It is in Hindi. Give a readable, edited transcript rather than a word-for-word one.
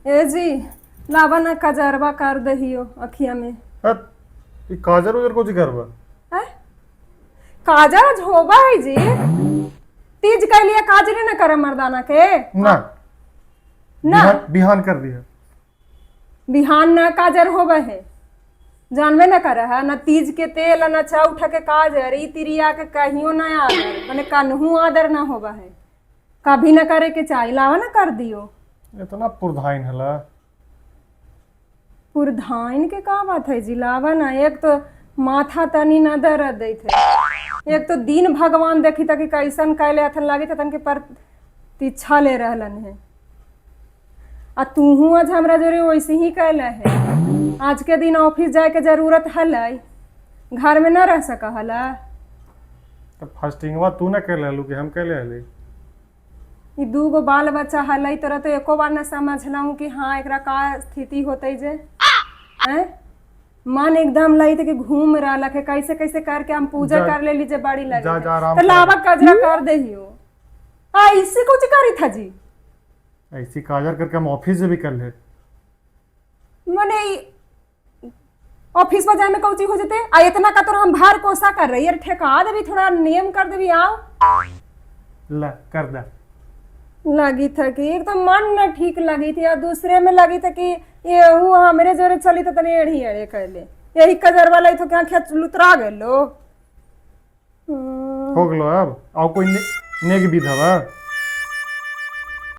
ए जी लावा ना कजरवा कर दहियो अखिया में। हट, ये काजर उजर कुछ करवा है काजर होबा है जी। तीज के लिए काजरे न करे मर्दाना के ना ना बिहान कर दिया। बिहान न काजर होबा है जानबे न करे है न तीज के तेल न चौठ के काजर ई तिरिया के कहियो न आदर माने कन्हू आदर न होबा है कभी न करे के चाहिए लावा न कर दियो। इतना पुरधाइन हला पुरधाइन के का बात है जी लावा ना एक तो माथा तनी न दर्द दैत है एक तो दिन भगवान देखी तक कैसन कैले हथन लागे तन के प्रतीक्षा ले रहलन है आ तूहू आज हमरा जोरे वैसे ही कैले है। आज के दिन ऑफिस जाए के जरूरत हलै घर में न रह सका हला। तो फास्टिंगवा तू ना कर लेलू कि हम कर ले। ई दूगो बाल बच्चा हलै तोरा तो एको बार न समझलहूँ कि हाँ एकरा का स्थिति होते जे हैं मन एकदम लई कि घूम रहा है कैसे कैसे करके हम पूजा कर ले लीजिए बड़ी लगे तो लावा कजरा कर दहियो इससे कुछ करी था जी। ऐसी काजर करके हम ऑफिस से भी कर ले मने ऑफिस में जाए में कौची हो जते आ इतना का तो हम भार कोसा कर रही है ठेका देवी थोड़ा नियम कर देवी आओ ला कर दे। लगी था कि एक तो मन न ठीक लगी थी और दूसरे में लगी था कि ये हुआ मेरे जोरे चली तो तने एड़ी एड़े कहले यही कजर वाला तो क्या खेत लुतरा गेलो हो गलो अब आओ कोई नेग विधवा